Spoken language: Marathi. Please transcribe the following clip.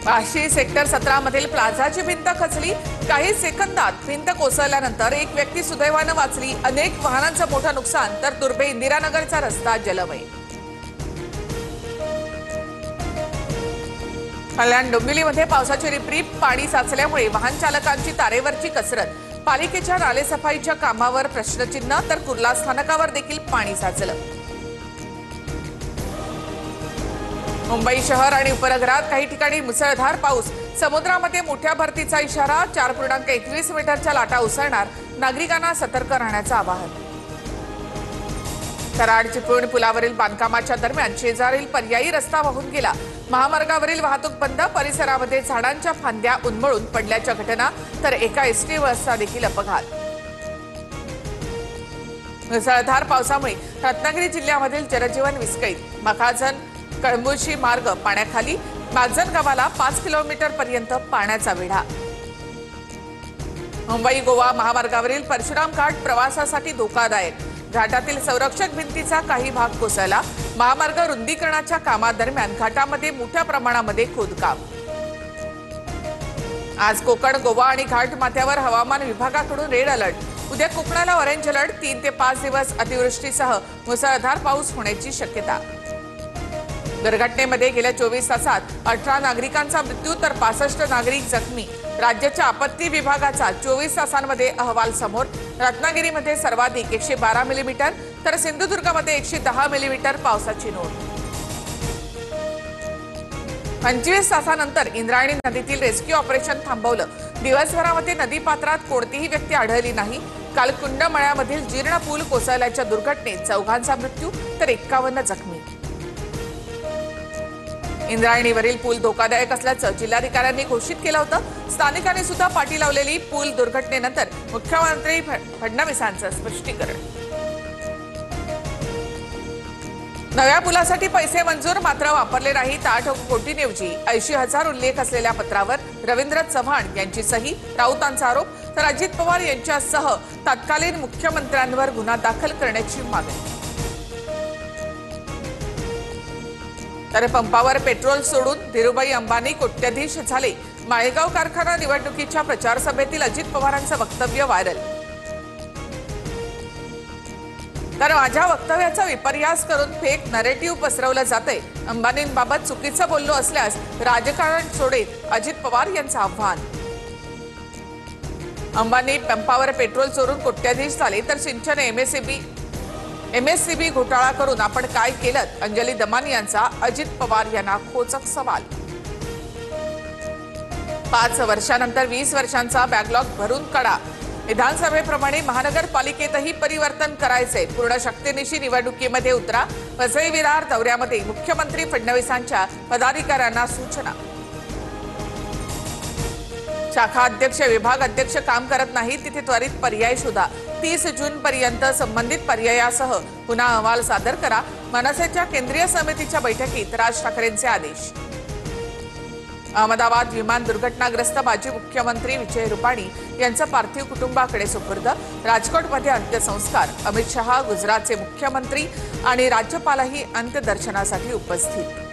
वाशी सेक्टर 17 मधील प्लाझाची भिंत खचली। काही सेकंदात भिंत कोसळल्यानंतर एक व्यक्ती सुदैवाने वाचली। अनेक वाहनांचं मोठं नुकसान, तर दुर्बे इंदिरानगरचा रस्ता जलमय। कल्याण डोंबिवलीमध्ये पावसाची रिपरिप, पाणी साचल्यामुळे वाहन चालकांची तारेवरची कसरत। पालिकेच्या नालेसफाईच्या कामावर प्रश्नचिन्ह, तर कुर्ला स्थानकावर देखील पाणी साचलं। मुंबई शहर आणि उपनगरात काही ठिकाणी मुसळधार पाऊस। समुद्रामध्ये मोठ्या भरतीचा इशारा। 4.21 मीटरच्या लाटा उसळणार, नागरिकांना सतर्क राहण्याचं आवाहन। कराड चिपळूण पुलावरील बांधकामाच्या दरम्यान शेजारील पर्यायी रस्ता वाहून गेला। महामार्गावरील वाहतूक बंद। परिसरामध्ये झाडांच्या फांद्या उन्मळून पडल्याच्या घटना, तर एका एसटी बसचा देखील अपघात। मुसळधार पावसामुळे रत्नागिरी जिल्ह्यामधील जनजीवन विस्कळीत। मखाजन कळंबुशी मार्ग पाण्याखाली। माजन गावाला 5 किलोमीटर पर्यंत पाण्याचा वेढा। मुंबई गोवा महामार्गावरील परशुराम घाट प्रवासासाठी धोकादायक। घाटातील संरक्षक भिंतीचा काही भाग कोसळला। महामार्ग रुंदीकरणाच्या कामादरम्यान घाटामध्ये मोठ्या प्रमाणामध्ये खोदकाम। आज कोकण, गोवा आणि घाट माथ्यावर हवामान विभागाकडून रेड अलर्ट। उद्या कोकणाला ऑरेंज अलर्ट। 3 ते 5 दिवस अतिवृष्टीसह मुसळधार पाऊस होण्याची शक्यता। दुर्घटनेमध्ये गेल्या 24 तासात 18 नागरिकांचा मृत्यू, तर 65 नागरिक जखमी। राज्याच्या आपत्ती विभागाचा 24 तासांमध्ये अहवाल समोर। रत्नागिरीमध्ये सर्वाधिक 112 मिलीमीटर, तर सिंधुदुर्गमध्ये 110 मिलीमीटर पावसाची नोंद। 25 तासानंतर इंद्रायणी नदीतील रेस्क्यू ऑपरेशन थांबवलं। दिवसभरामध्ये नदीपात्रात कोणतीही व्यक्ती आढळली नाही। काल कुंडमळ्यामधील जीर्ण पूल कोसळल्याच्या दुर्घटनेत 4घांचा मृत्यू, तर 51 जखमी। इंद्रायणीवरील पूल धोकादायक असल्याचं जिल्हाधिकाऱ्यांनी घोषित केलं होतं। स्थानिकांनी सुद्धा पाठी लावलेली पूल दुर्घटनेनंतर मुख्यमंत्री फडणवीसांचं स्पष्टीकरण। नव्या पुलासाठी पैसे मंजूर, मात्र वापरले नाहीत। 8 कोटींऐवजी 80,000 उल्लेख असलेल्या पत्रावर रवींद्र चव्हाण यांची सही। राऊतांचा आरोप, तर अजित पवार यांच्यासह तत्कालीन मुख्यमंत्र्यांवर गुन्हा दाखल करण्याची मागणी। तर पंपावर पेट्रोल सोडून धीरूभाई अंबानी कोट्याधीश झाले। माळेगाव कारखाना निवडणुकीच्या प्रचार सभेतील अजित पवारांचं वक्तव्य व्हायरल। तर माझ्या वक्तव्याचा विपर्यास करून फेक नरेटिव्ह पसरवलं जातंय। अंबानींबाबत चुकीचं बोललो असल्यास राजकारण सोडेल, अजित पवार यांचं आव्हान। अंबानी पंपावर पेट्रोल चोरून कोट्याधीश झाले, तर सिंचन एमएससीबी घोटाळा करून आपण काय केलं? अंजली दमानी यांचा अजित पवार यांना खोचक सवाल। 5 वर्षांनंतर 20 वर्षांचा बॅकलॉग भरून काढा। विधानसभेप्रमाणे महानगरपालिकेतही परिवर्तन करायचे। पूर्ण शक्तीनिशी निवडणुकीमध्ये उतरा। वसई विरार दौऱ्यामध्ये मुख्यमंत्री फडणवीसांच्या पदाधिकाऱ्यांना सूचना। शाखा अध्यक्ष, विभाग अध्यक्ष काम करत नाही, तिथे त्वरित पर्याय शोधा। 30 जून पर्यंत संबंधित पर्यायासह पुन्हा अहवाल सादर करा। मनसेच्या केंद्रीय समितीच्या बैठकीत राज ठाकरेंचे आदेश। अहमदाबाद विमान दुर्घटनाग्रस्त माजी मुख्यमंत्री विजय रुपाणी यांचं पार्थिव कुटुंबाकडे सुपूर्द। राजकोटमध्ये अंत्यसंस्कार। अमित शहा, गुजरातचे मुख्यमंत्री आणि राज्यपालही अंत्यदर्शनासाठी उपस्थित।